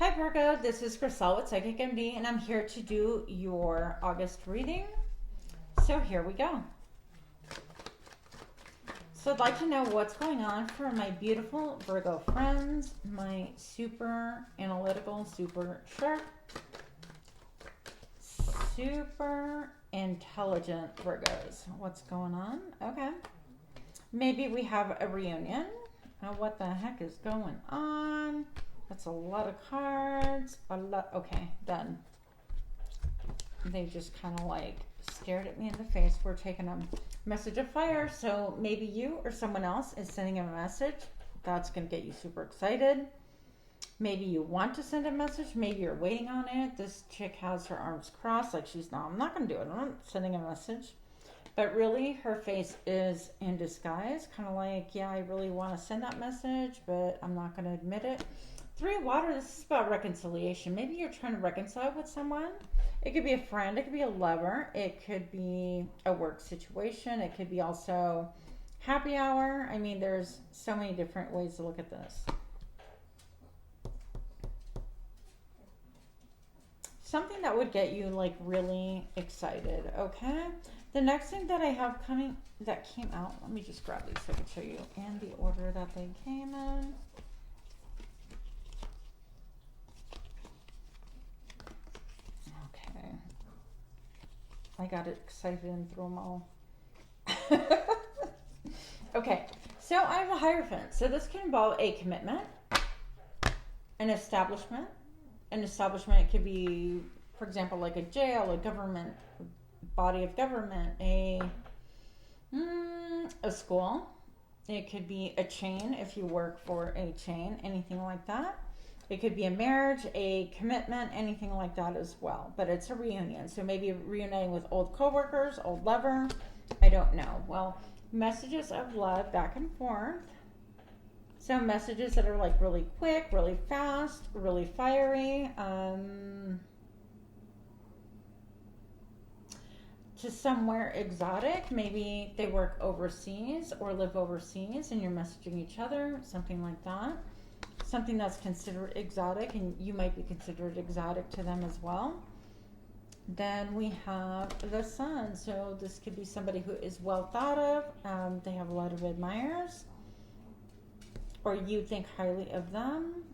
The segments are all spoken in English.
Hi Virgo, this is Grisel with Psychic MD, and I'm here to do your August reading. So here we go. So I'd like to know what's going on for my beautiful Virgo friends, my super analytical, super sharp, super intelligent Virgos. What's going on? Okay. Maybe we have a reunion. What the heck is going on? That's a lot of cards. Okay, done. They just kind of like stared at me in the face. We're taking a message of fire. So maybe you or someone else is sending a message. That's going to get you super excited. Maybe you want to send a message. Maybe you're waiting on it. This chick has her arms crossed like she's, no, I'm not going to do it. I'm not sending a message. But really, her face is in disguise. Kind of like, yeah, I really want to send that message, but I'm not going to admit it. Three of Water, this is about reconciliation. Maybe you're trying to reconcile with someone. It could be a friend. It could be a lover. It could be a work situation. It could be also happy hour. I mean, there's so many different ways to look at this. Something that would get you like really excited, okay? The next thing that I have coming that came out, let me just grab these so I can show you in the order that they came in. Okay. I got excited and threw them all. Okay, so I have a Hierophant. So this can involve a commitment, an establishment. An establishment, it could be, for example, like a jail, a government, body of government, a school. It could be a chain if you work for a chain, anything like that. It could be a marriage, a commitment, anything like that as well. But it's a reunion. So maybe reuniting with old coworkers, old lover. I don't know. Well, messages of love back and forth. So messages that are like really quick, really fast, really fiery. To somewhere exotic. Maybe they work overseas or live overseas and you're messaging each other, something like that. Something that's considered exotic and you might be considered exotic to them as well. Then we have the Sun. So this could be somebody who is well thought of. They have a lot of admirers. Or you think highly of them.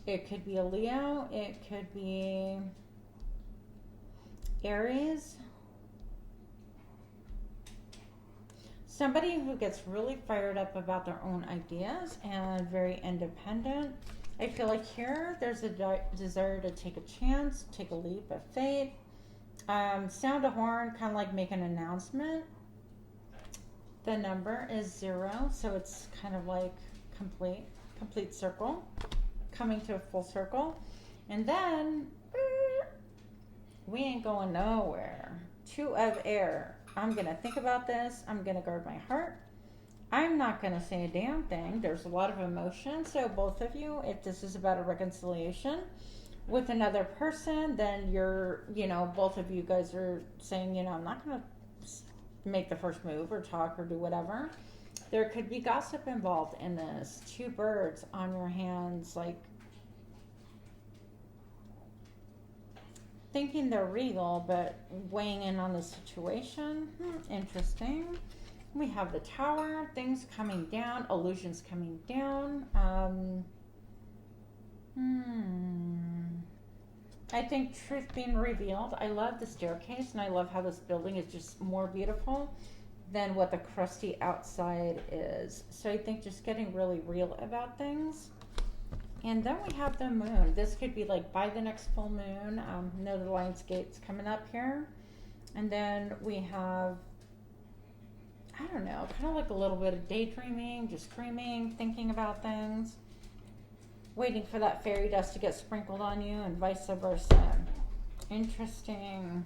It could be a Leo. It could be Aries. Somebody who gets really fired up about their own ideas and very independent. I feel like here there's a desire to take a chance, take a leap of faith. Sound a horn, kind of like make an announcement. The number is 0, so it's kind of like complete circle, coming to a full circle. And then, we ain't going nowhere. 2 of air. I'm going to think about this. I'm going to guard my heart. I'm not going to say a damn thing. There's a lot of emotion. So both of you, if this is about a reconciliation with another person, then you're, both of you guys are saying, I'm not going to make the first move or talk or do whatever. There could be gossip involved in this. 2 birds on your hands, like thinking they're regal but weighing in on the situation. Interesting. We have the Tower, things coming down, illusions coming down. I think truth being revealed. I love the staircase and I love how this building is just more beautiful than what the crusty outside is. So I think just getting really real about things. And then we have the moon. This could be like by the next full moon. Know the Lionsgate's coming up here. And then we have, I don't know, kind of like a little bit of daydreaming, just dreaming, thinking about things. Waiting for that fairy dust to get sprinkled on you and vice versa. Interesting.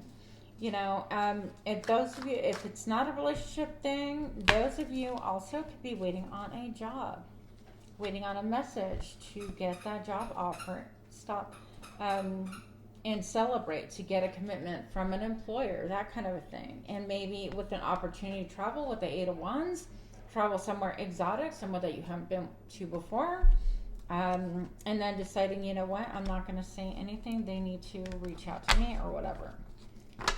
If those of you, if it's not a relationship thing, those of you also could be waiting on a job, waiting on a message to get that job offer. And celebrate to get a commitment from an employer, that kind of a thing. And maybe with an opportunity to travel with the 8 of Wands, travel somewhere exotic, somewhere that you haven't been to before. And then deciding, you know what, I'm not going to say anything. They need to reach out to me or whatever.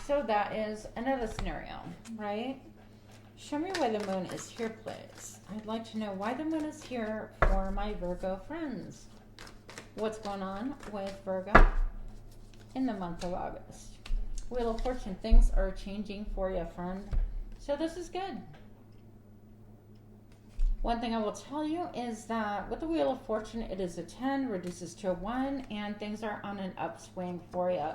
So that is another scenario, right? Show me why the moon is here, please. I'd like to know why the moon is here for my Virgo friends. What's going on with Virgo in the month of August? Wheel of Fortune, things are changing for you, friend. So this is good. One thing I will tell you is that with the Wheel of Fortune, it is a 10, reduces to a 1, and things are on an upswing for you.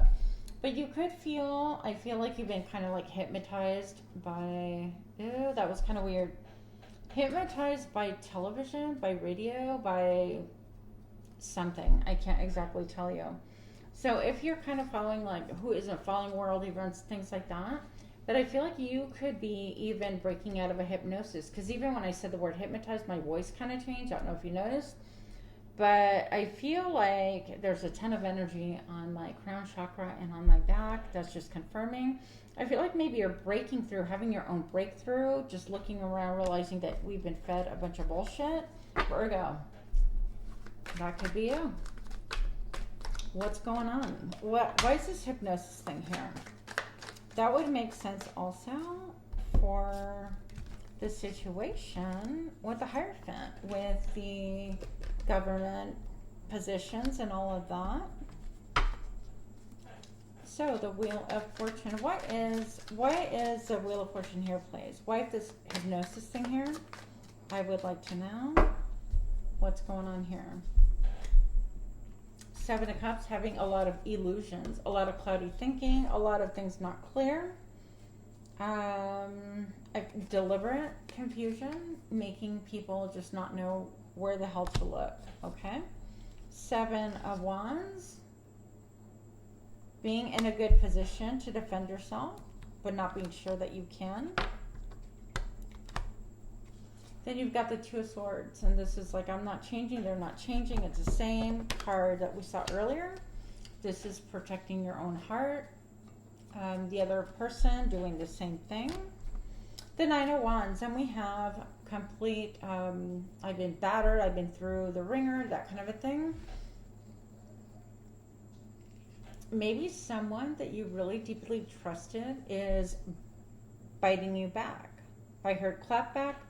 But you could feel, I feel like you've been kind of like hypnotized by, ew, that was kind of weird. Hypnotized by television, by radio, by something. I can't exactly tell you. So if you're kind of following, like, who isn't following world events, things like that, but I feel like you could be even breaking out of a hypnosis. Because even when I said the word hypnotized, my voice kind of changed. I don't know if you noticed. But I feel like there's a ton of energy on my crown chakra and on my back. That's just confirming. I feel like maybe you're breaking through, having your own breakthrough, just looking around, realizing that we've been fed a bunch of bullshit. Virgo, that could be you. What's going on? Why is this hypnosis thing here? That would make sense also for the situation with the Hierophant, with the government positions and all of that. So the Wheel of Fortune, why is the Wheel of Fortune here, please? Why is this hypnosis thing here? I would like to know what's going on here. Seven of Cups, having a lot of illusions, a lot of cloudy thinking, a lot of things not clear. Deliberate confusion, making people just not know where the hell to look, okay? Seven of Wands, being in a good position to defend yourself, but not being sure that you can. Then you've got the Two of Swords, and this is like, I'm not changing, they're not changing. It's the same card that we saw earlier. This is protecting your own heart. The other person doing the same thing. The Nine of Wands, and we have complete, I've been battered, I've been through the ringer, that kind of a thing. Maybe someone that you really deeply trusted is biting you back. I heard clap back.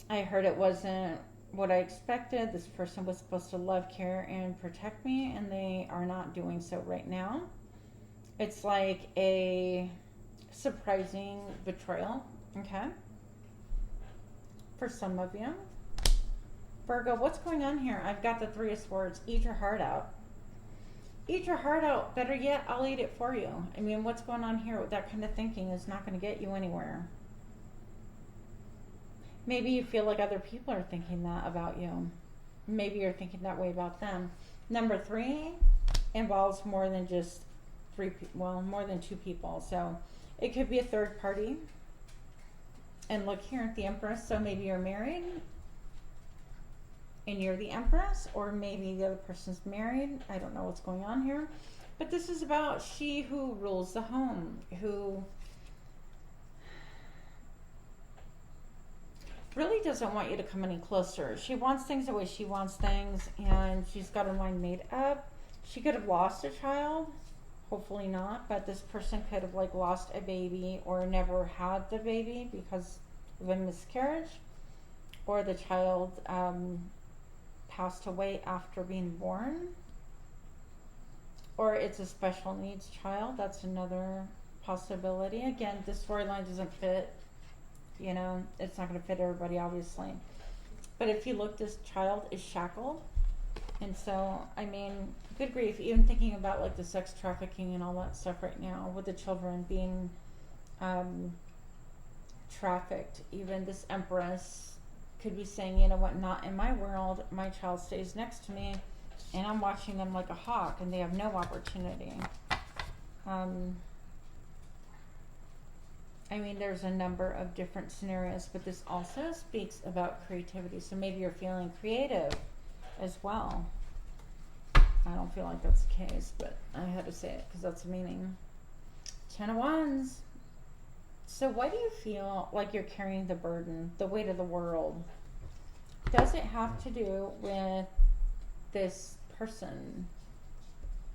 I heard it wasn't what I expected. This person was supposed to love, care, and protect me, and they are not doing so right now. It's like a surprising betrayal, okay? For some of you. Virgo, what's going on here? I've got the Three of Swords. Eat your heart out. Eat your heart out. Better yet, I'll eat it for you. I mean, what's going on here with that kind of thinking is not going to get you anywhere. Maybe you feel like other people are thinking that about you. Maybe you're thinking that way about them. Number 3 involves more than just more than 2 people. So it could be a third party. And look here at the Empress. So maybe you're married and you're the Empress, or maybe the other person's married. I don't know what's going on here. But this is about she who rules the home, who really doesn't want you to come any closer. She wants things the way she wants things, and she's got her mind made up. She could have lost a child, hopefully not, but this person could have like lost a baby or never had the baby because of a miscarriage, or the child passed away after being born, or it's a special needs child. That's another possibility. Again, this storyline doesn't fit. You know, it's not going to fit everybody, obviously. But if you look, this child is shackled. And so, I mean, good grief, even thinking about like the sex trafficking and all that stuff right now with the children being trafficked. Even this Empress could be saying, you know what, not in my world. My child stays next to me and I'm watching them like a hawk and they have no opportunity. I mean, there's a number of different scenarios, but this also speaks about creativity. So maybe you're feeling creative as well. I don't feel like that's the case, but I had to say it because that's the meaning. 10 of Wands. So why do you feel like you're carrying the burden, the weight of the world? Does it have to do with this person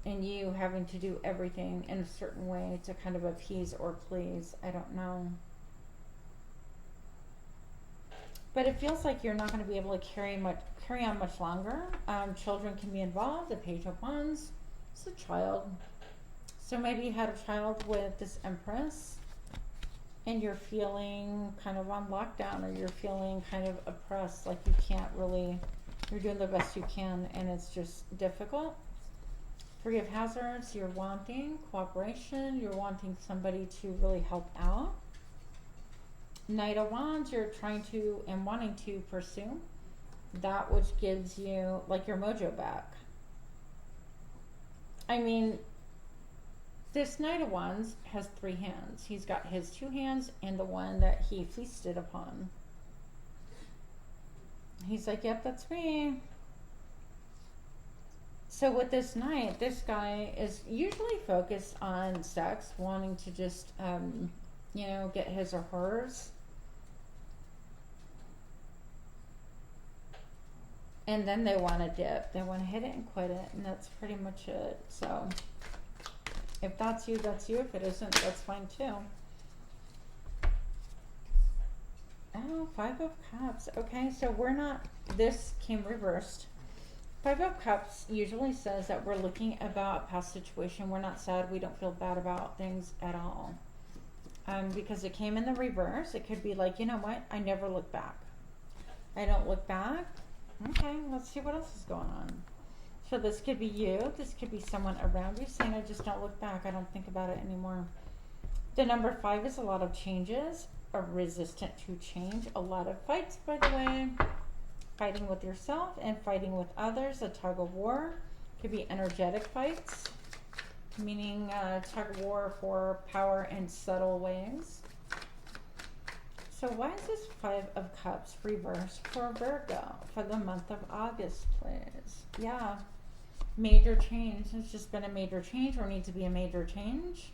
and you having to do everything in a certain way to kind of appease or please. I don't know. But it feels like you're not going to be able to carry on much longer. Children can be involved. The Page of Wands is a child. So maybe you had a child with this Empress and you're feeling kind of on lockdown, or you're feeling kind of oppressed, like you can't really, you're doing the best you can and it's just difficult. Three of Hazards, you're wanting cooperation, you're wanting somebody to really help out. Knight of Wands, you're trying to and wanting to pursue that which gives you like your mojo back. I mean, this Knight of Wands has three hands. He's got his two hands and the one that he feasted upon. He's like, yep, that's me. So with this Knight, this guy is usually focused on sex, wanting to just, get his or hers. And then they want to dip. They want to hit it and quit it. And that's pretty much it. So if that's you, that's you. If it isn't, that's fine too. Oh, Five of Cups. Okay, so we're not, this came reversed. Five of Cups usually says that we're looking about a past situation. We're not sad. We don't feel bad about things at all. Because it came in the reverse. It could be like, you know what? I never look back. I don't look back. Okay, let's see what else is going on. So this could be you. This could be someone around you saying, I just don't look back. I don't think about it anymore. The number 5 is a lot of changes, are resistant to change. A lot of fights, by the way. Fighting with yourself and fighting with others. A tug of war. Could be energetic fights, meaning tug of war for power in subtle ways. So why is this 5 of Cups reversed for Virgo for the month of August, please? Yeah, major change. It's just been a major change, or needs to be a major change.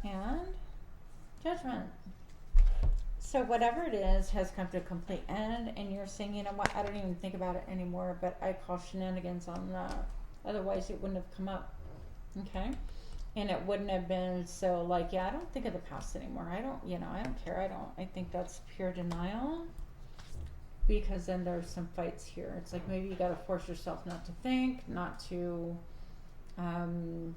And Judgment. So whatever it is has come to a complete end, and you're saying, you know what, I don't even think about it anymore, but I call shenanigans on that. Otherwise it wouldn't have come up. Okay? And it wouldn't have been so like, yeah, I don't think of the past anymore. I don't care. I think that's pure denial. Because then there's some fights here. It's like maybe you got to force yourself not to think, not to kind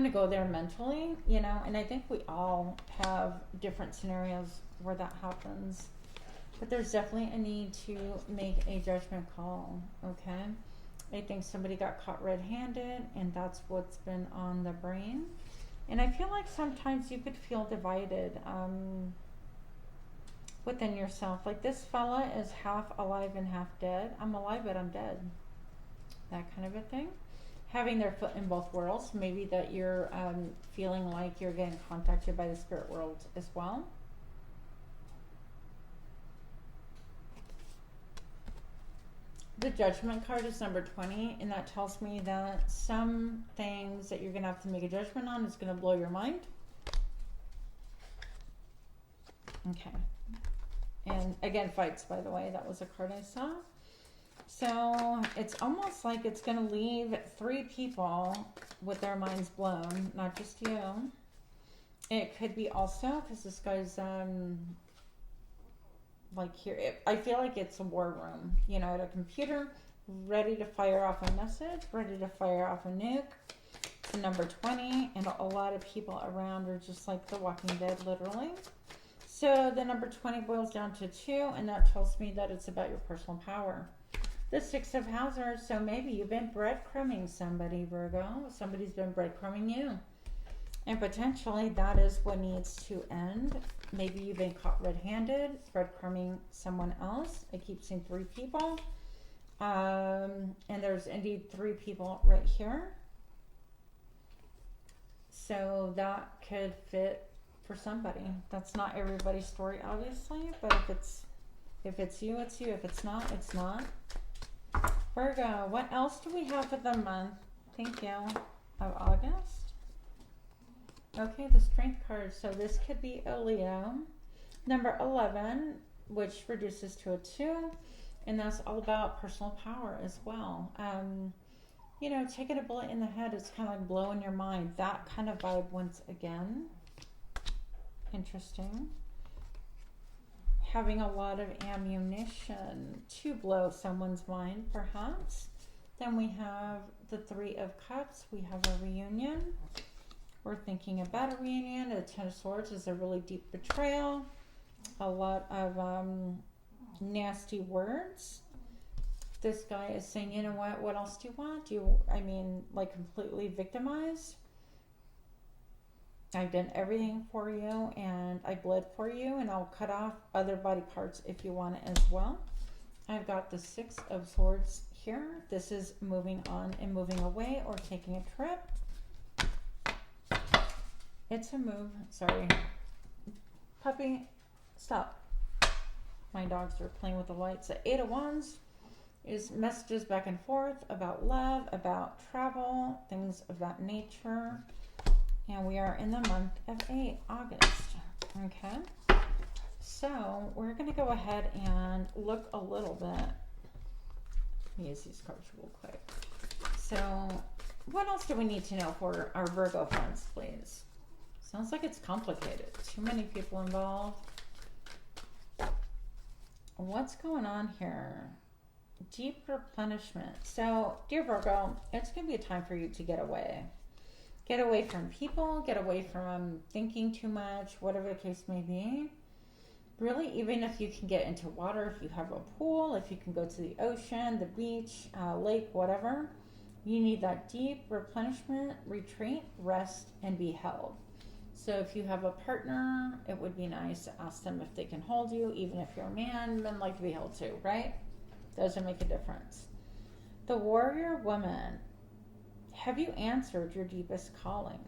of go there mentally, and I think we all have different scenarios where that happens. But there's definitely a need to make a judgment call, okay? I think somebody got caught red-handed, and that's what's been on the brain. And I feel like sometimes you could feel divided within yourself. Like this fella is half alive and half dead. I'm alive, but I'm dead. That kind of a thing. Having their foot in both worlds. Maybe that you're feeling like you're getting contacted by the spirit world as well. The Judgment card is number 20, and that tells me that some things that you're going to have to make a judgment on is going to blow your mind. Okay. And again, fights, by the way. That was a card I saw. So it's almost like it's going to leave 3 people with their minds blown, not just you. It could be also, because this guy's... like here, I feel like it's a war room, at a computer, ready to fire off a message, ready to fire off a nuke. It's number 20, and a lot of people around are just like the Walking Dead, literally. So the number 20 boils down to 2, and that tells me that it's about your personal power. The 6 of Hazards, so maybe you've been breadcrumbing somebody, Virgo. Somebody's been breadcrumbing you. And potentially that is what needs to end. Maybe you've been caught red-handed, breadcrumbing someone else. I keep seeing 3 people. And there's indeed 3 people right here. So that could fit for somebody. That's not everybody's story, obviously. But if it's you, it's you. If it's not, it's not. Virgo, what else do we have for the month? Thank you. Of August. Okay, the Strength card. So this could be a Leo. Number 11, which reduces to a 2. And that's all about personal power as well. You know, taking a bullet in the head is kind of like blowing your mind. That kind of vibe once again. Interesting. Having a lot of ammunition to blow someone's mind, perhaps. Then we have the Three of Cups. We have a reunion. We're thinking about a reunion. The Ten of Swords is a really deep betrayal. A lot of nasty words. This guy is saying, you know what else do you want? Like completely victimized? I've done everything for you and I bled for you and I'll cut off other body parts if you want it as well. I've got the Six of Swords here. This is moving on and moving away or taking a trip. It's a move. Sorry. Puppy, stop. My dogs are playing with the lights. The Eight of Wands is messages back and forth about love, about travel, things of that nature. And we are in the month of August. Okay. So we're going to go ahead and look a little bit. Let me use these cards real quick. So what else do we need to know for our Virgo friends, please? Sounds like it's complicated. Too many people involved. What's going on here? Deep replenishment. So, dear Virgo, it's going to be a time for you to get away. Get away from people, get away from thinking too much, whatever the case may be. Really, even if you can get into water, if you have a pool, if you can go to the ocean, the beach, lake, whatever, you need that deep replenishment, retreat, rest, and be held. So if you have a partner, it would be nice to ask them if they can hold you, even if you're a man, men like to be held too, right? Doesn't make a difference. The warrior woman. Have you answered your deepest calling?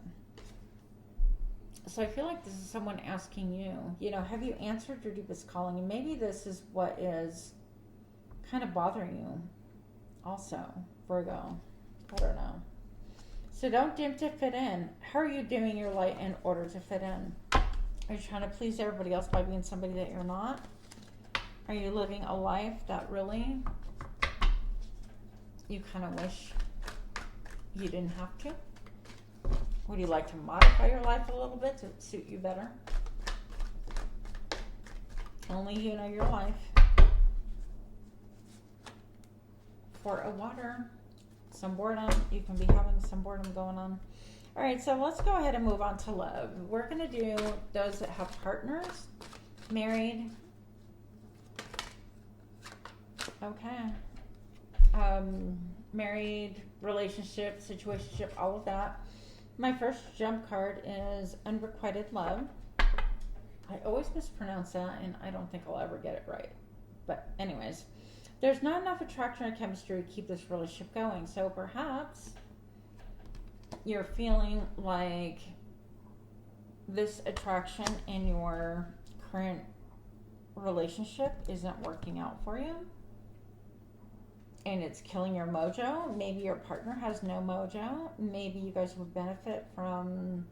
So I feel like this is someone asking you, have you answered your deepest calling? And maybe this is what is kind of bothering you also, Virgo. I don't know. So don't dim to fit in. How are you doing your light in order to fit in? Are you trying to please everybody else by being somebody that you're not? Are you living a life that really you kind of wish you didn't have to? Would you like to modify your life a little bit to suit you better? Only you know your life. For a water, some boredom. You can be having some boredom going on. All right, so let's go ahead and move on to love. We're going to do those that have partners, married. Okay. Married, relationship, situationship, all of that. My first jump card is unrequited love. I always mispronounce that, and I don't think I'll ever get it right. But anyways, there's not enough attraction or chemistry to keep this relationship going. So perhaps you're feeling like this attraction in your current relationship isn't working out for you. And it's killing your mojo. Maybe your partner has no mojo. Maybe you guys would benefit from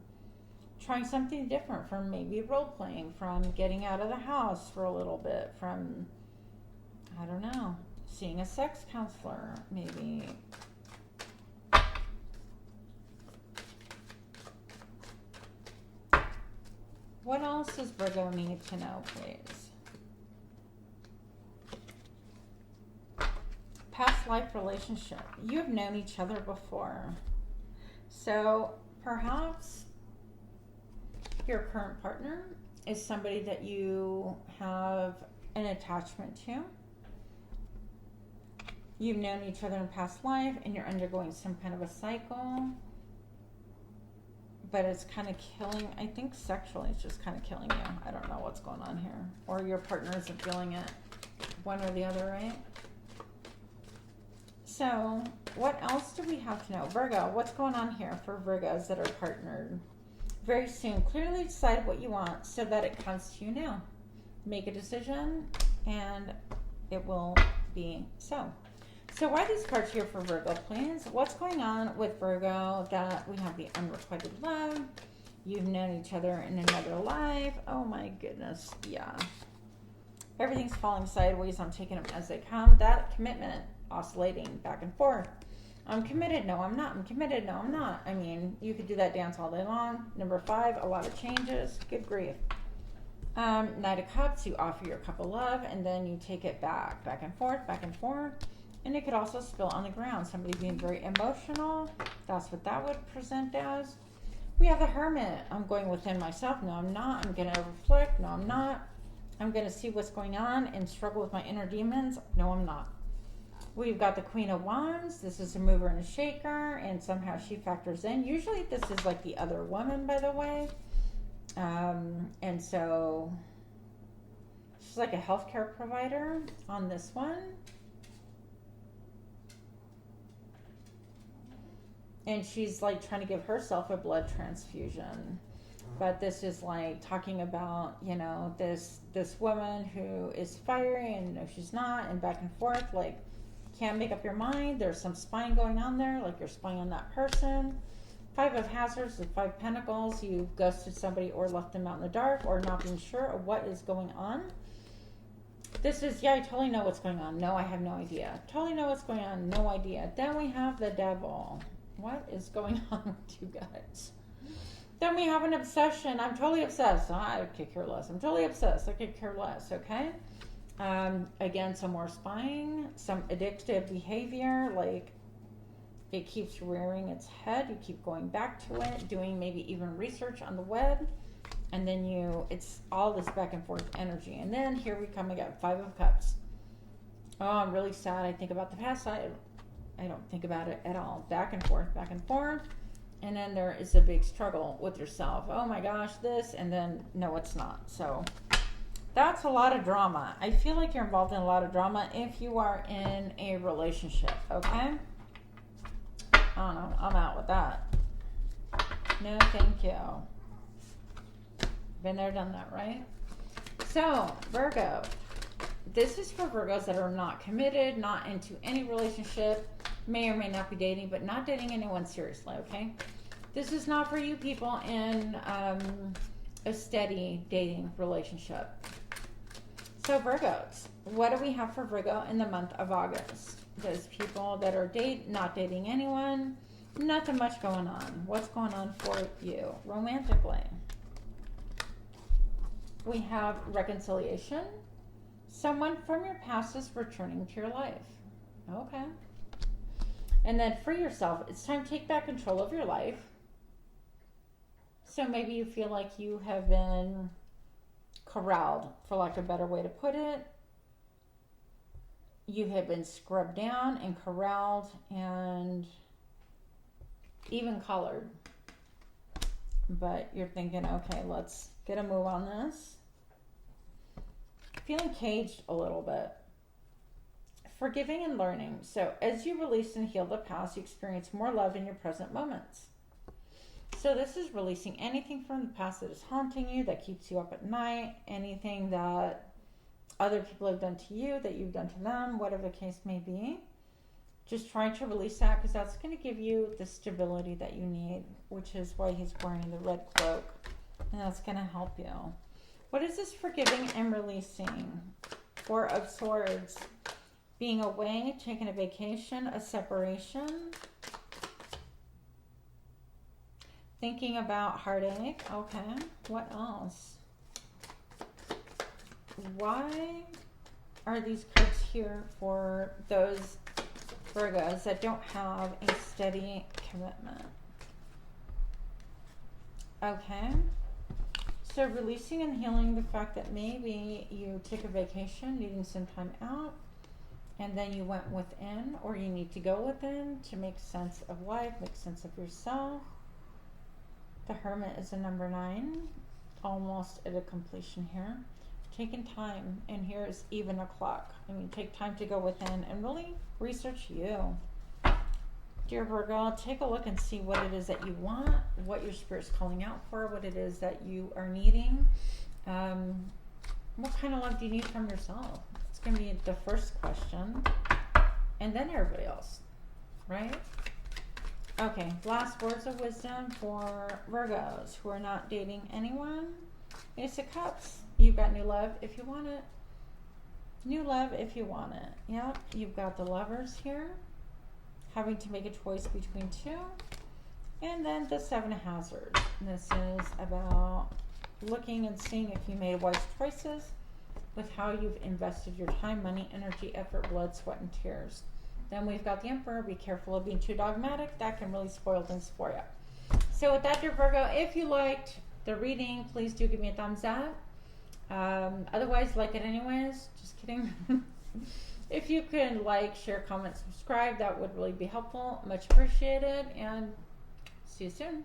trying something different, from maybe role playing, from getting out of the house for a little bit, from, I don't know, seeing a sex counselor, maybe. What else does Virgo need to know, please? Past life relationship. You have known each other before. So perhaps your current partner is somebody that you have an attachment to. You've known each other in past life and you're undergoing some kind of a cycle. But it's kind of killing, I think sexually it's just kind of killing you. I don't know what's going on here. Or your partner isn't feeling it. One or the other, right? So, what else do we have to know? Virgo, what's going on here for Virgos that are partnered? Very soon, clearly decide what you want so that it comes to you now. Make a decision and it will be so. So why are these cards here for Virgo, please? What's going on with Virgo that we have the unrequited love? You've known each other in another life. Oh my goodness, yeah. Everything's falling sideways. I'm taking them as they come. That commitment oscillating back and forth. I'm committed. No, I'm not. I'm committed. No, I'm not. I mean, you could do that dance all day long. Number 5, a lot of changes. Good grief. Knight of Cups, you offer your cup of love, and then you take it back and forth, back and forth. And it could also spill on the ground. Somebody being very emotional. That's what that would present as. We have the Hermit. I'm going within myself. No, I'm not. I'm going to reflect. No, I'm not. I'm going to see what's going on and struggle with my inner demons. No, I'm not. We've got the Queen of Wands. This is a mover and a shaker, and somehow she factors in. Usually this is like the other woman, by the way. And so she's like a healthcare provider on this one. And she's like trying to give herself a blood transfusion. But this is like talking about, you know, this woman who is fiery and no, she's not, and back and forth, like, can't make up your mind. There's some spying going on there, like you're spying on that person. 5 of Hazards, the 5 Pentacles, you've ghosted somebody or left them out in the dark or not being sure of what is going on. This is, yeah, I totally know what's going on. No, I have no idea. Totally know what's going on. No idea. Then we have the Devil. What is going on with you guys? Then we have an obsession. I'm totally obsessed. I could care less. I'm totally obsessed. I could care less, okay? Again, some more spying, some addictive behavior, like it keeps rearing its head. You keep going back to it, doing maybe even research on the web. And then it's all this back and forth energy. And then here we come again, 5 of Cups. Oh, I'm really sad. I think about the past. I don't think about it at all. Back and forth, back and forth. And then there is a big struggle with yourself. Oh my gosh, this, and then no, it's not. So that's a lot of drama. I feel like you're involved in a lot of drama if you are in a relationship, okay? I don't know. I'm out with that. No, thank you. Been there, done that, right? So, Virgo. This is for Virgos that are not committed, not into any relationship, may or may not be dating, but not dating anyone seriously, okay? This is not for you people in a steady dating relationship. So Virgos, what do we have for Virgo in the month of August? Those people that are not dating anyone, nothing much going on. What's going on for you romantically? We have reconciliation. Someone from your past is returning to your life. Okay. And then for yourself, it's time to take back control of your life. So maybe you feel like you have been corralled, for lack of a better way to put it. You have been scrubbed down and corralled and even colored. But you're thinking, okay, let's get a move on this. Feeling caged a little bit. Forgiving and learning. So as you release and heal the past, you experience more love in your present moments. So this is releasing anything from the past that is haunting you, that keeps you up at night, anything that other people have done to you, that you've done to them, whatever the case may be. Just try to release that, because that's going to give you the stability that you need, which is why he's wearing the red cloak. And that's going to help you. What is this forgiving and releasing? 4 of Swords. Being away, taking a vacation, a separation. Thinking about heartache. Okay. What else? Why are these cards here for those Virgos that don't have a steady commitment? Okay. So releasing and healing the fact that maybe you took a vacation, needing some time out, and then you went within, or you need to go within to make sense of life, make sense of yourself. The Hermit is a number 9, almost at a completion here. Taking time, and here is even o'clock. I mean, take time to go within and really research you. Dear Virgo, take a look and see what it is that you want, what your spirit's calling out for, what it is that you are needing. What kind of love do you need from yourself? It's going to be the first question. And then everybody else, right? Okay, last words of wisdom for Virgos who are not dating anyone. Ace of Cups. You've got new love if you want it. New love if you want it. Yep, you've got the Lovers here, having to make a choice between two. And then the Seven of Hazards. This is about looking and seeing if you made wise choices with how you've invested your time, money, energy, effort, blood, sweat, and tears. Then we've got the Emperor. Be careful of being too dogmatic. That can really spoil things for you. So with that, dear Virgo, if you liked the reading, please do give me a thumbs up. Otherwise, like it anyways. Just kidding. If you can like, share, comment, subscribe, that would really be helpful. Much appreciated. And see you soon.